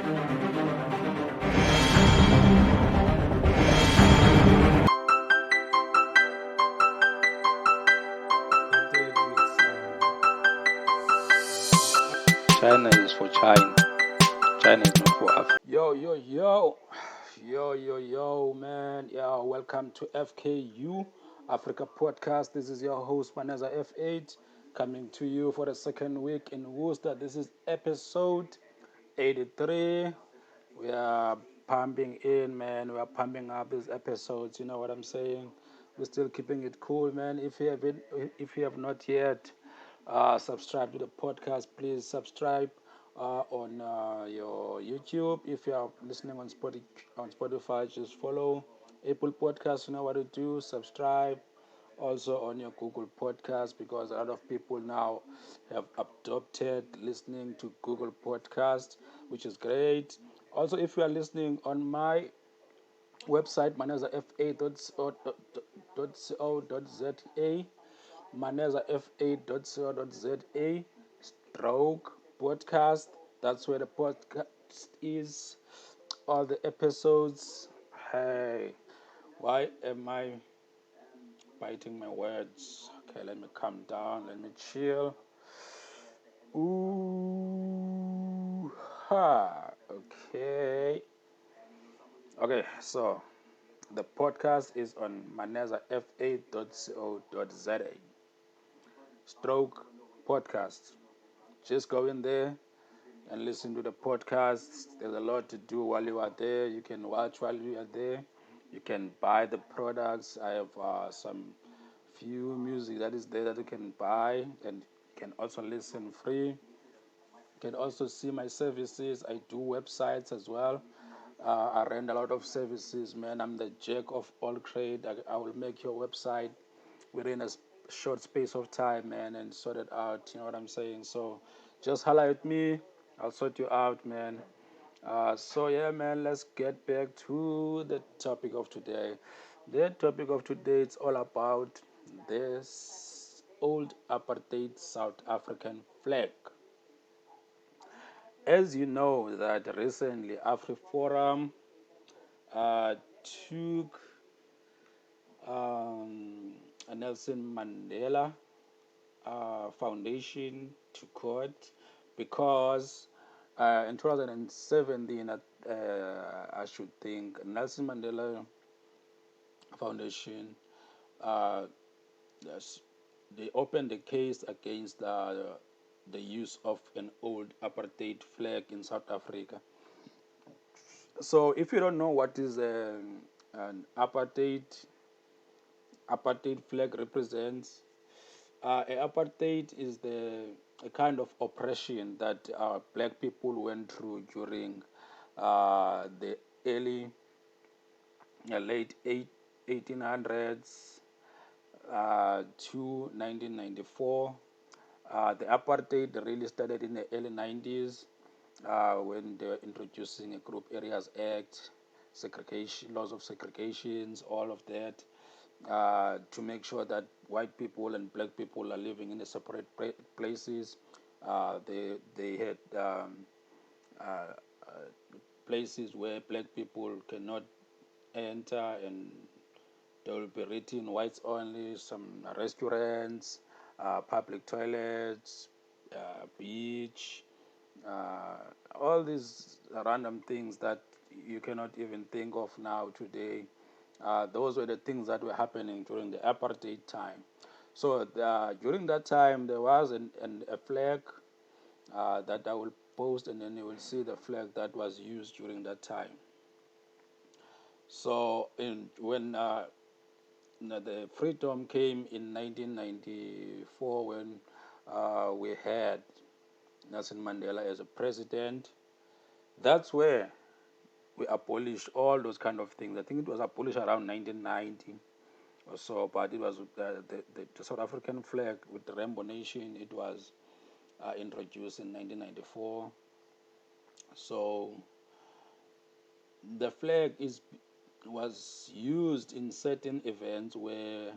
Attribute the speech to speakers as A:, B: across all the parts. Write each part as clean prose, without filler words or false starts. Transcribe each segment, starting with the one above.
A: China is for China. China is not for Africa.
B: Yo, man. Yeah, welcome to FKU, Africa Podcast. This is your host, Maneza F8, coming to you for the second week in Worcester. This is episode 83. We are pumping in, man. We are pumping up these episodes. You know what I'm saying? We're still keeping it cool, man. If you have not yet subscribed to the podcast, please subscribe on your YouTube. If you are listening on Spotify, just follow Apple Podcasts. You know what to do. Subscribe. Also on your Google Podcast, because a lot of people now have adopted listening to Google Podcast, which is great. Also, if you are listening on my website, manezaf8.co.za, manezaf8.co.za, stroke podcast. That's where the podcast is. All the episodes. Hey, why am I biting my words? Okay, let me calm down. Let me chill. Ooh, ha. Okay. Okay, so the podcast is on manezaf8.co.za. Stroke podcast. Just go in there and listen to the podcast. There's a lot to do while you are there. You can watch while you are there. You can buy the products. I have some few music that is there that you can buy, and you can also listen free. You can also see my services. I do websites as well. I rent a lot of services, man. I'm the jack of all trade. I will make your website within a short space of time, man, and sort it out. You know what I'm saying? So just holler at me. I'll sort you out, man. So yeah, man, let's get back to the topic of today. The topic of today is all about this old apartheid South African flag. As you know, that recently Afriforum took Nelson Mandela Foundation to court because in 2017, I should think, Nelson Mandela Foundation, uh, they opened a case against the use of an old apartheid flag in South Africa. So if you don't know what is an apartheid flag represents, apartheid is a kind of oppression that black people went through during the early late 1800s to 1994. The apartheid really started in the early 90s when they were introducing a Group Areas Act, segregation, laws of segregations, all of that, to make sure that white people and black people are living in the separate places. They had uh, places where black people cannot enter, and they will be written whites only. Some restaurants, public toilets, beach, all these random things that you cannot even think of now today. Those were the things that were happening during the apartheid time. So during that time, there was a flag that I will post, and then you will see the flag that was used during that time. So when the freedom came in 1994, when we had Nelson Mandela as a president, that's where we abolished all those kind of things. I think it was abolished around 1990 or so, but it was the South African flag with the Rainbow Nation. It was introduced in 1994. So the flag was used in certain events where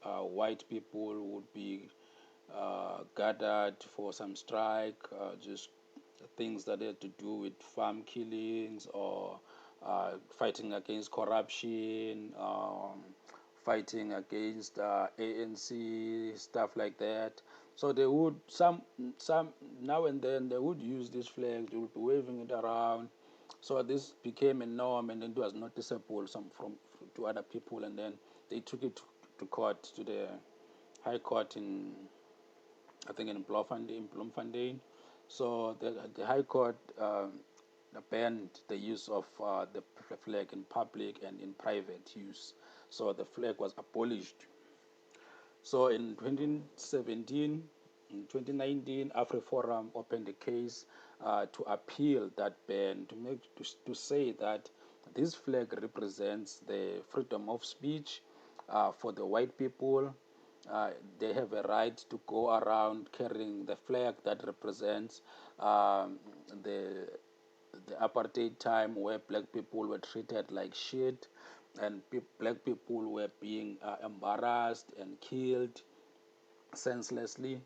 B: white people would be gathered for some strike, just things that had to do with farm killings or fighting against corruption, fighting against ANC, stuff like that. So they would some now and then they would use this flag. They would be waving it around. So this became a norm, and then it was noticeable to other people, and then they took it to court, to the High Court in, I think, in Bloemfontein. So the High Court banned the use of the flag in public and in private use. So the flag was abolished. So in 2017, in 2019, Afriforum opened a case to appeal that ban, to say that this flag represents the freedom of speech for the white people. They have a right to go around carrying the flag that represents the apartheid time, where black people were treated like shit, and black people were being embarrassed and killed senselessly.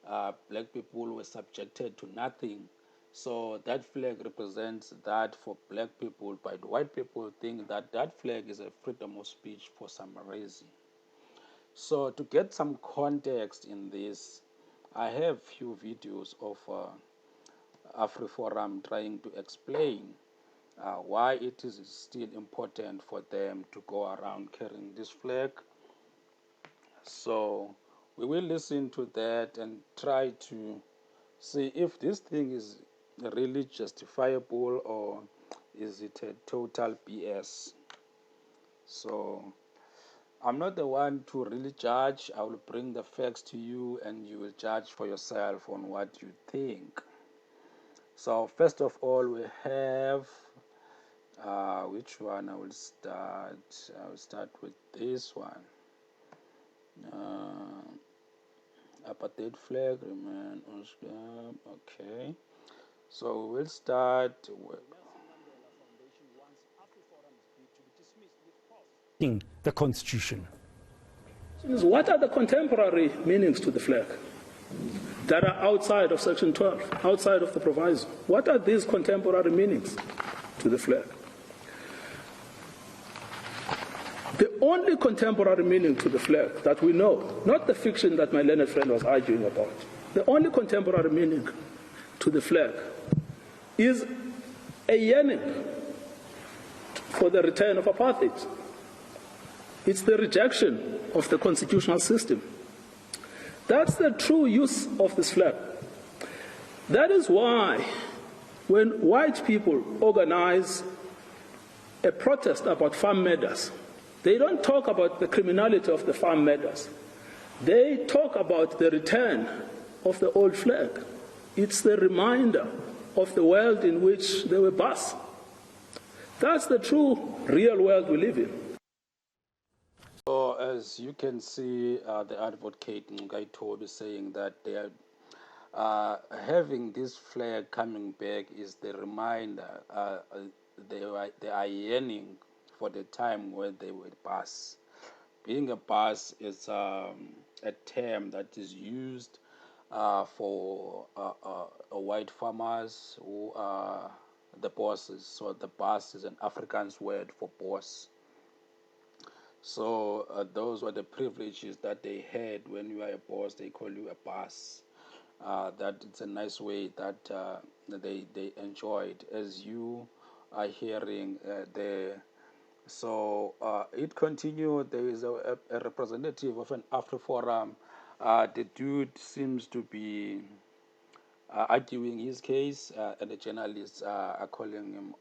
B: Black people were subjected to nothing. So that flag represents that for black people, but white people think that that flag is a freedom of speech for some reason. So to get some context in this, I have few videos of Afriforum trying to explain why it is still important for them to go around carrying this flag. So we will listen to that and try to see if this thing is really justifiable or is it a total BS. So I'm not the one to really judge. I will bring the facts to you and you will judge for yourself on what you think. So first of all, we have which one I will start? I will start with this one. Apartheid flag, remain on screen. Okay. So we'll start with
C: the Constitution.
D: What are the contemporary meanings to the flag that are outside of Section 12, outside of the proviso? What are these contemporary meanings to the flag? The only contemporary meaning to the flag that we know, not the fiction that my learned friend was arguing about, the only contemporary meaning to the flag is a yearning for the return of apartheid. It's the rejection of the constitutional system. That's the true use of this flag. That is why when white people organize a protest about farm matters, they don't talk about the criminality of the farm matters. They talk about the return of the old flag. It's the reminder of the world in which they were born. That's the true, real world we live in.
B: So as you can see, the advocate Ngai Toby is saying that they are having this flag coming back is the reminder. They are yearning for the time when they were bus. Being a bus is a term that is used for white farmers who are the bosses. So the bus is an Afrikaans word for boss. So those were the privileges that they had. When you are a boss, they call you a boss. That it's a nice way that they enjoyed, as you are hearing there. So it continued. There is a representative of an Afriforum. The dude seems to be arguing his case, and the journalists are calling him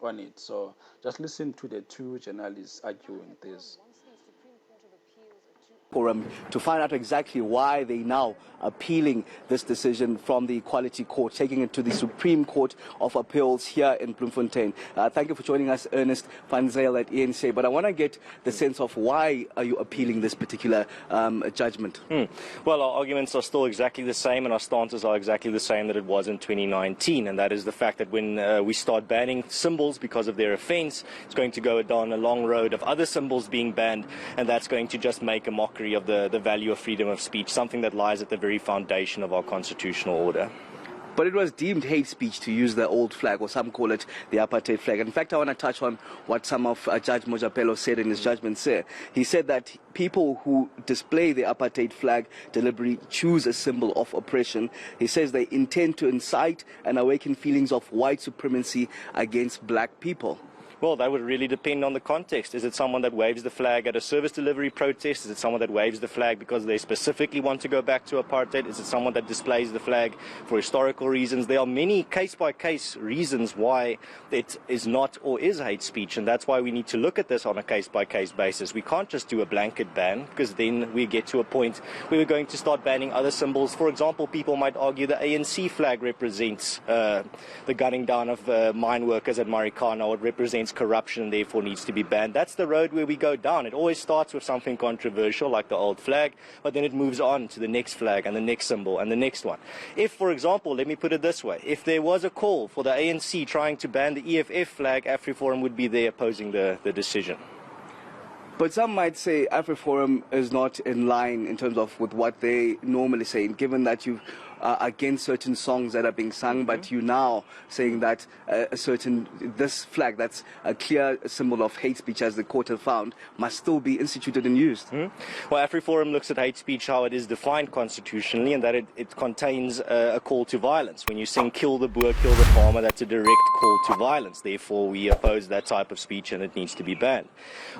B: on it. So just listen to the two journalists arguing this.
E: Forum to find out exactly why they now appealing this decision from the Equality Court, taking it to the Supreme Court of Appeals here in Bloemfontein. Thank you for joining us, Ernest van Zyl at ENC. But I want to get the sense of why are you appealing this particular judgment?
F: Well, our arguments are still exactly the same, and our stances are exactly the same that it was in 2019, and that is the fact that when we start banning symbols because of their offence, it's going to go down a long road of other symbols being banned, and that's going to just make a mockery of the value of freedom of speech, something that lies at the very foundation of our constitutional order.
E: But it was deemed hate speech to use the old flag, or some call it the apartheid flag. In fact, I want to touch on what some of Judge Mojapelo said in his judgment. He said that people who display the apartheid flag deliberately choose a symbol of oppression. He says they intend to incite and awaken feelings of white supremacy against black people.
F: Well, that would really depend on the context. Is it someone that waves the flag at a service delivery protest? Is it someone that waves the flag because they specifically want to go back to apartheid? Is it someone that displays the flag for historical reasons? There are many case-by-case reasons why it is not or is hate speech, and that's why we need to look at this on a case-by-case basis. We can't just do a blanket ban, because then we get to a point where we're going to start banning other symbols. For example, people might argue the ANC flag represents the gunning down of mine workers at Marikana, or it represents corruption and therefore needs to be banned. That's the road where we go down. It always starts with something controversial like the old flag, but then it moves on to the next flag and the next symbol and the next one. If, for example, let me put it this way, if there was a call for the ANC trying to ban the EFF flag, Afriforum would be there opposing the decision.
E: But some might say Afriforum is not in line in terms of with what they normally say, given that you against certain songs that are being sung, but you now saying that this flag that's a clear symbol of hate speech, as the court has found, must still be instituted and used.
F: Well, Afriforum looks at hate speech how it is defined constitutionally, and that it contains a call to violence. When you sing "kill the Boer, kill the farmer," that's a direct call to violence. Therefore, we oppose that type of speech, and it needs to be banned.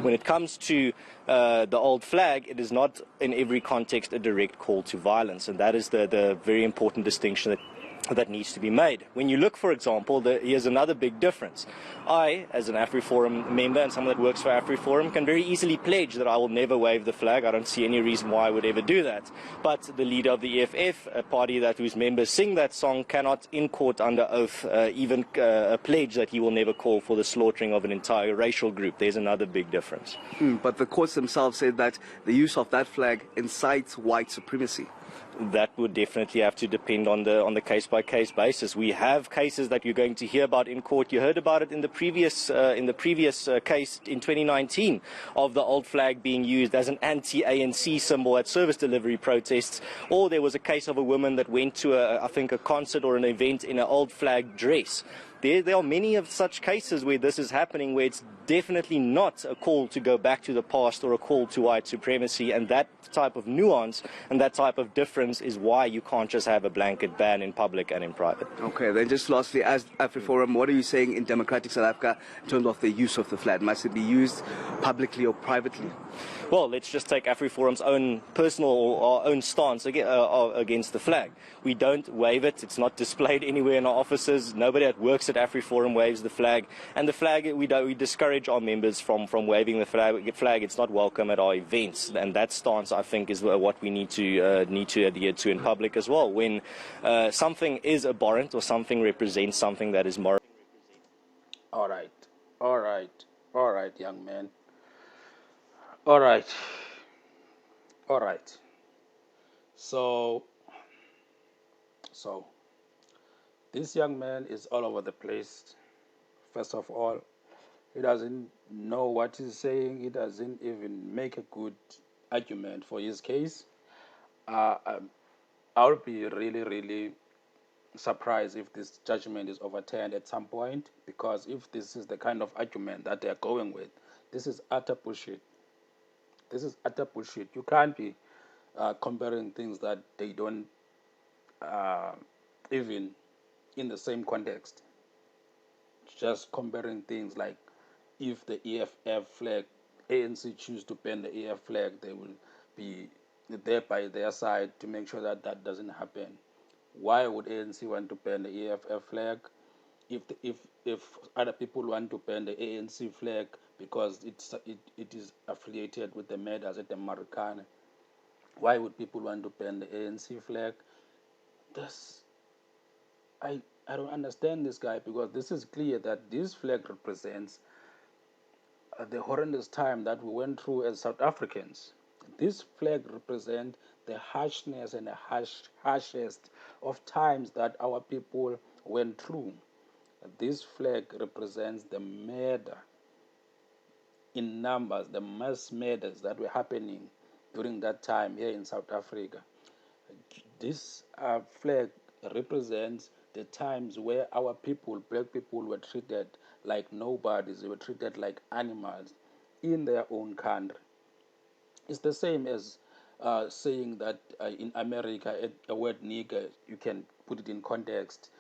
F: When it comes to the old flag, it is not in every context a direct call to violence, and that is the very important distinction that needs to be made. When you look, for example, here's another big difference. I, as an Afriforum member and someone that works for Afriforum, can very easily pledge that I will never wave the flag. I don't see any reason why I would ever do that. But the leader of the EFF, a party whose members sing that song, cannot in court under oath even pledge that he will never call for the slaughtering of an entire racial group. There's another big difference.
E: But the courts themselves said that the use of that flag incites white supremacy.
F: That would definitely have to depend on the case-by-case basis. We have cases that you're going to hear about in court. You heard about it in the previous case in 2019 of the old flag being used as an anti-ANC symbol at service delivery protests. Or there was a case of a woman that went to I think a concert or an event in an old flag dress. There are many of such cases where this is happening, where it's definitely not a call to go back to the past or a call to white supremacy, and that type of nuance and that type of difference is why you can't just have a blanket ban in public and in private.
E: Okay, then just lastly, as Afriforum, what are you saying in democratic South Africa in terms of the use of the flag? Must it be used publicly or privately?
F: Well, let's just take Afriforum's own personal or own stance against the flag. We don't wave it. It's not displayed anywhere in our offices. Nobody that works at Afriforum waves the flag. And the flag, we discourage our members from waving the flag. It's not welcome at our events. And that stance, I think, is what we need to adhere to in public as well. When something is abhorrent or something represents something that is moral.
B: All right, young man. All right. So this young man is all over the place. First of all, he doesn't know what he's saying. He doesn't even make a good argument for his case. I'll be really, really surprised if this judgment is overturned at some point, because if this is the kind of argument that they're going with, this is utter bullshit. You can't be comparing things that they don't even in the same context. Just comparing things like if the EFF flag, ANC choose to ban the EFF flag, they will be there by their side to make sure that that doesn't happen. Why would ANC want to ban the EFF flag? If other people want to ban the ANC flag because it is affiliated with the murders at the Marikana, why would people want to ban the ANC flag? I don't understand this guy, because this is clear that this flag represents the horrendous time that we went through as South Africans. This flag represents the harshness and the harshest of times that our people went through. This flag represents the murder in numbers, the mass murders that were happening during that time here in South Africa. This flag represents the times where our people, black people, were treated like nobodies. They were treated like animals in their own country. It's the same as saying that in America, a word nigger, you can put it in context,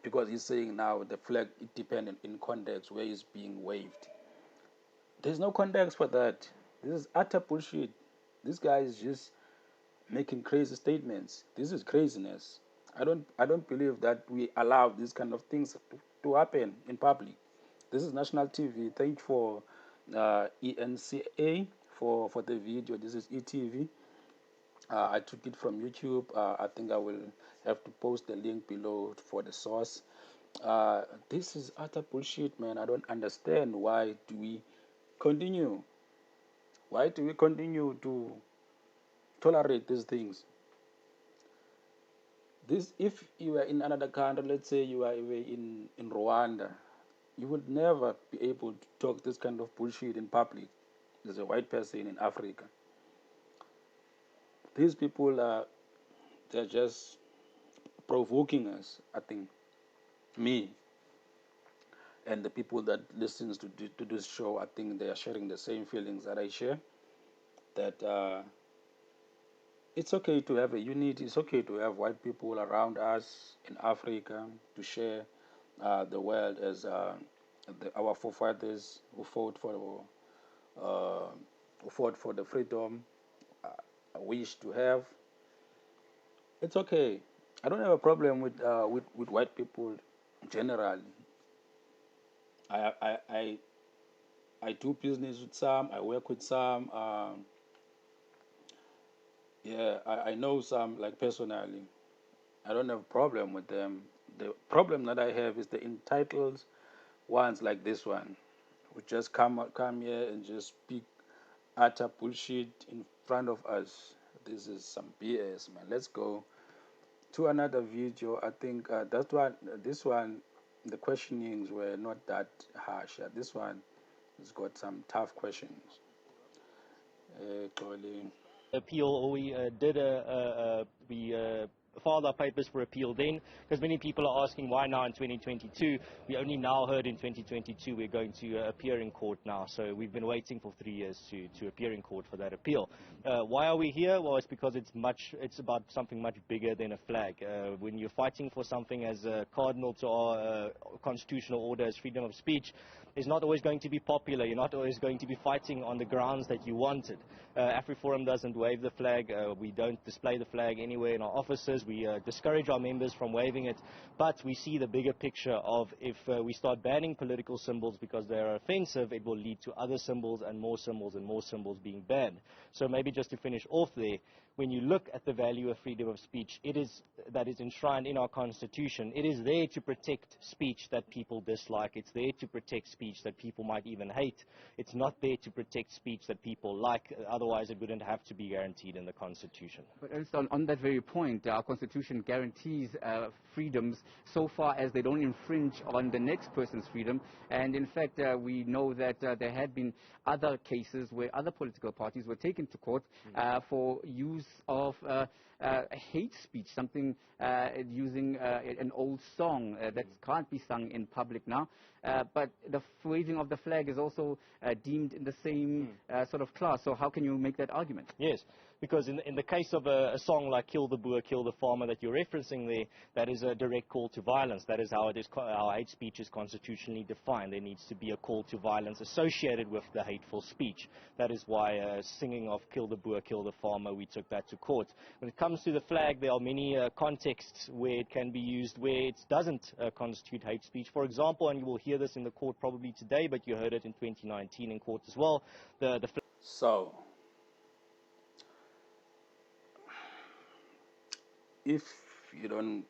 B: because he's saying now the flag is dependent in context where it's being waved. There's no context for that. This is utter bullshit. This guy is just making crazy statements. This is craziness. I don't believe that we allow these kind of things to happen in public. This is national TV. Thank you for ENCA for the video. This is ETV. I took it from YouTube. I think I will have to post the link below for the source. This is utter bullshit, man. I don't understand why do we continue. Why do we continue to tolerate these things? This, if you were in another country, let's say you are in Rwanda, you would never be able to talk this kind of bullshit in public as a white person in Africa. These people are, they're just provoking us, I think, me and the people that listens to this show. I think they are sharing the same feelings that I share, that it's okay to have a unity. It's okay to have white people around us in Africa to share the world as our forefathers who fought for the freedom wish to have. It's okay. I don't have a problem with white people generally. I do business with some. I work with some. Yeah, I know some, like, personally. I don't have a problem with them. The problem that I have is the entitled ones like this one, who just come here and just speak utter bullshit in front of us. This is some BS, man. Let's go to another video. I think this one, the questionings were not that harsh. This one has got some tough questions. Colin.
F: Appeal, or we filed our papers for appeal then, because many people are asking why now in 2022. We only now heard in 2022 we're going to appear in court now, so we've been waiting for 3 years to appear in court for that appeal. Why are we here? Well, it's because it's about something much bigger than a flag. When you're fighting for something as cardinal to our constitutional order as freedom of speech, it's not always going to be popular. You're not always going to be fighting on the grounds that you wanted. Afriforum doesn't wave the flag. We don't display the flag anywhere in our offices. We discourage our members from waving it. But we see the bigger picture of, if we start banning political symbols because they are offensive, it will lead to other symbols and more symbols being banned. So maybe just to finish off there, when you look at the value of freedom of speech, that is enshrined in our Constitution. It is there to protect speech that people dislike. It's there to protect speech that people might even hate. It's not there to protect speech that people like. Otherwise, it wouldn't have to be guaranteed in the Constitution.
G: But on that very point, our Constitution guarantees freedoms so far as they don't infringe on the next person's freedom. And in fact, we know that there had been other cases where other political parties were taken to court for use of hate speech, something using an old song that can't be sung in public now. But the waving of the flag is also deemed in the same sort of class. So how can you make that argument?
F: Yes, because in the case of a song like Kill the Boer, Kill the Farmer that you're referencing there, that is a direct call to violence. That is how our hate speech is constitutionally defined. There needs to be a call to violence associated with the hateful speech. That is why singing of Kill the Boer, Kill the Farmer, we took that to court. When it comes to the flag, there are many contexts where it can be used where it doesn't constitute hate speech. For example, and you will hear this in the court probably today, but you heard it in 2019 in court as well, the flag.
B: So, if you don't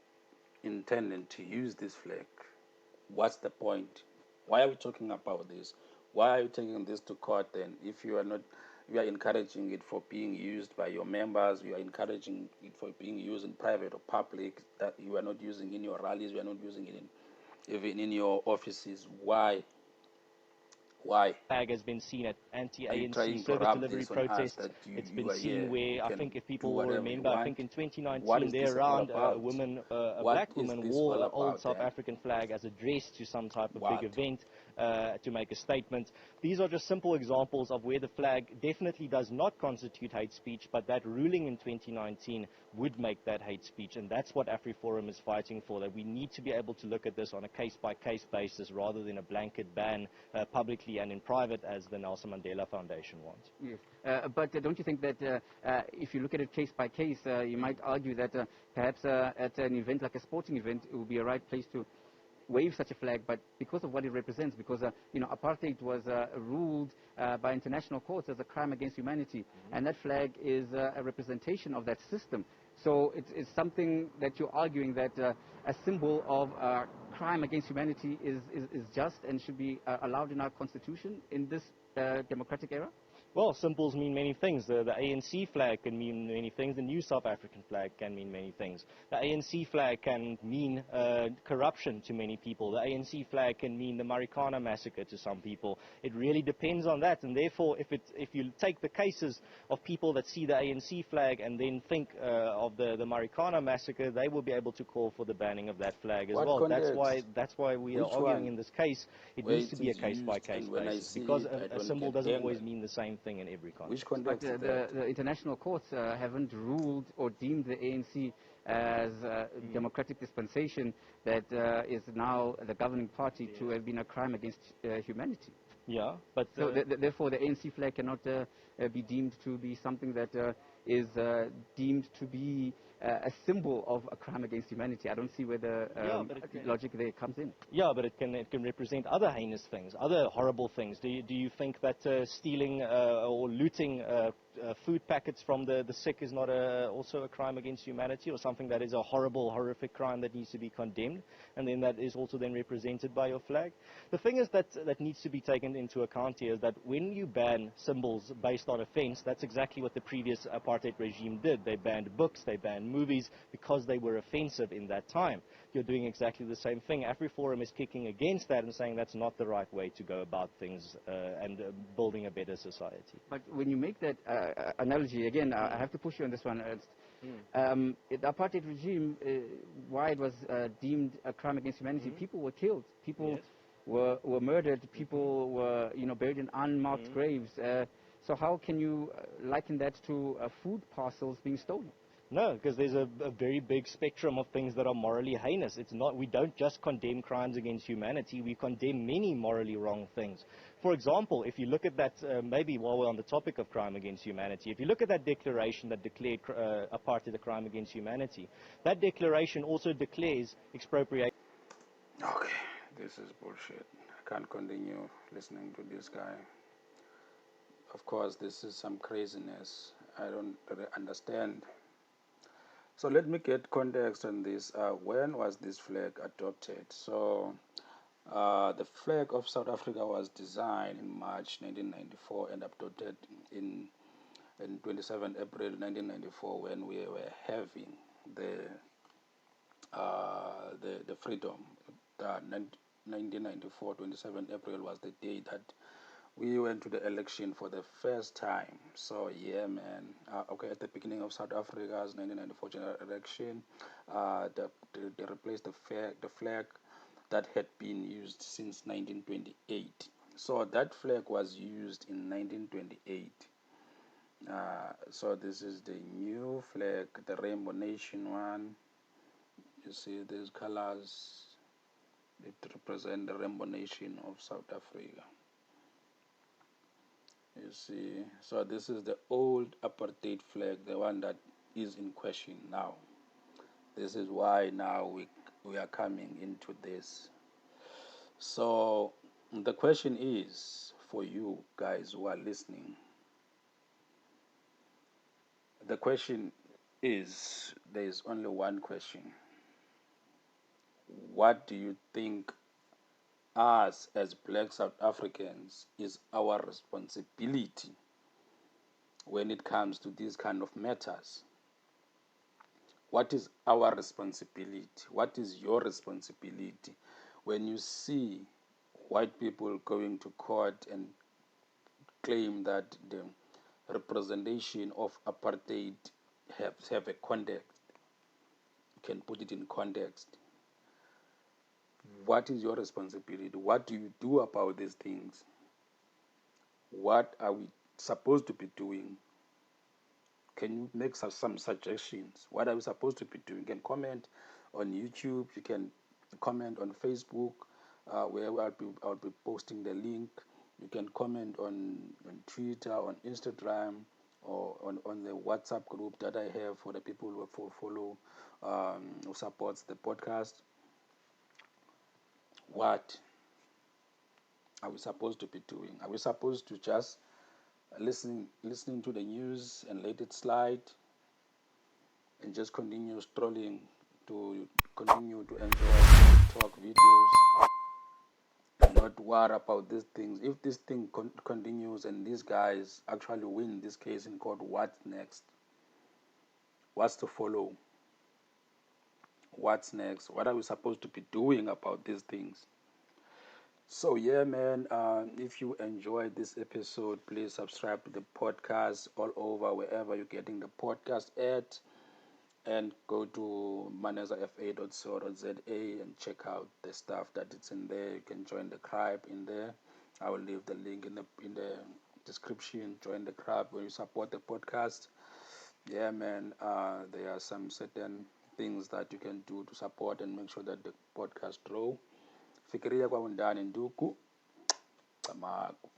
B: intend to use this flag, what's the point? Why are we talking about this? Why are you taking this to court then? If you are encouraging it for being used by your members, you are encouraging it for being used in private or public, that you are not using in your rallies, you are not using it even in your offices. Why? Why?
F: Flag has been seen at
B: Are you
F: anti-ANC
B: trying to
F: service
B: rub
F: delivery
B: this on us
F: protests.
B: that
F: It's
B: you
F: been
B: are here,
F: seen
B: you
F: where, I
B: can
F: think if
B: do
F: people will
B: whatever you
F: remember, I think
B: want?
F: in
B: What
F: 2019,
B: is
F: there
B: this all
F: around
B: about?
F: a woman, a
B: What
F: black
B: is
F: woman,
B: this
F: wore
B: all
F: an old
B: about
F: South
B: then?
F: African flag as a dress to some type of
B: What?
F: big event to make a statement. These are just simple examples of where the flag definitely does not constitute hate speech, but that ruling in 2019 would make that hate speech, and that's what Afriforum is fighting for, that we need to be able to look at this on a case-by-case basis rather than a blanket ban publicly and in private as the Nelson Mandela Foundation wants.
G: Yes, but don't you think that if you look at it case by case, you might argue that perhaps at an event like a sporting event, it would be a right place to wave such a flag, but because of what it represents, because apartheid was ruled by international courts as a crime against humanity, and that flag is a representation of that system. So it's something that you're arguing that a symbol of crime against humanity is just and should be allowed in our constitution in this democratic era?
F: Well, symbols mean many things. The ANC flag can mean many things. The new South African flag can mean many things. The ANC flag can mean corruption to many people. The ANC flag can mean the Marikana massacre to some people. It really depends on that. And therefore, if you take the cases of people that see the ANC flag and then think of the Marikana massacre, they will be able to call for the banning of that flag as
B: What
F: well.
B: context?
F: That's why we are
B: Which
F: arguing
B: one?
F: in this case. It
B: Where
F: needs to
B: it
F: be a
B: is used,
F: case-by-case
B: and when I
F: basis
B: see
F: because
B: it, I
F: a
B: don't
F: symbol
B: get
F: doesn't always
B: angry.
F: mean the same thing in every
B: Which
F: context.
G: But
B: context is that?
G: the international courts haven't ruled or deemed the ANC as a democratic dispensation that is now the governing party to have been a crime against humanity.
F: Yeah, but
G: So therefore, the ANC flag cannot be deemed to be something that is deemed to be a symbol of a crime against humanity. I don't see where the logic there comes in.
F: yeah, but it can represent other heinous things, other horrible things. Do you think that stealing or looting food packets from the sick is not also a crime against humanity, or something that is a horrible, horrific crime that needs to be condemned, and then that is also then represented by your flag? The thing is that needs to be taken into account here is that when you ban symbols based on offense, that's exactly what the previous apartheid regime did. They banned books, they banned movies because they were offensive in that time. You're doing exactly the same thing. Afriforum is kicking against that and saying that's not the right way to go about things and building a better society.
G: But when you make that analogy, again, I have to push you on this one, Ernst. The apartheid regime, why it was deemed a crime against humanity, people were killed, people were murdered, people were buried in unmarked graves. So how can you liken that to food parcels being stolen?
F: No, because there's a very big spectrum of things that are morally heinous. It's not, we don't just condemn crimes against humanity, we condemn many morally wrong things. For example, if you look at that, maybe while we're on the topic of crime against humanity, if you look at that declaration that declared apartheid a crime against humanity, that declaration also declares expropriation.
B: Okay, this is bullshit. I can't continue listening to this guy. Of course, this is some craziness. I don't really understand. So let me get context on this. When was this flag adopted? So the flag of South Africa was designed in March 1994 and adopted in 27 April 1994 when we were having the freedom. 1994, 27 April was the day that we went to the election for the first time. So yeah, man. Okay, at the beginning of South Africa's 1994 general election, they replaced the flag that had been used since 1928. So that flag was used in 1928. So this is the new flag, the Rainbow Nation one. You see these colors. It represents the Rainbow Nation of South Africa. You see, so this is the old apartheid flag, the one that is in question now. This is why now we are coming into this. So the question is for you guys who are listening. The question is, there is only one question. What do you think us as black South Africans is our responsibility when it comes to these kind of matters? What is our responsibility? What is your responsibility when you see white people going to court and claim that the representation of apartheid have a context, can put it in context. What is your responsibility? What do you do about these things? What are we supposed to be doing? Can you make some suggestions? What are we supposed to be doing? You can comment on YouTube. You can comment on Facebook, where I'll be posting the link. You can comment on Twitter, on Instagram, or on the WhatsApp group that I have for the people who follow, who supports the podcast. What are we supposed to be doing? Are we supposed to just listening to the news and let it slide and just continue scrolling, to continue to enjoy TikTok videos and not worry about these things? If this thing continues and these guys actually win this case in court, what's next? What's to follow? What's next? What are we supposed to be doing about these things? So yeah, man, if you enjoyed this episode, please subscribe to the podcast all over, wherever you're getting the podcast at, and go to Maneza F8.co.za and check out the stuff that it's in there. You can join the tribe in there. I will leave the link in the description. Join the tribe when you support the podcast. Yeah, man, there are some certain things that you can do to support and make sure that the podcast grow. Fikiria kwa undani ndugu. Tamako.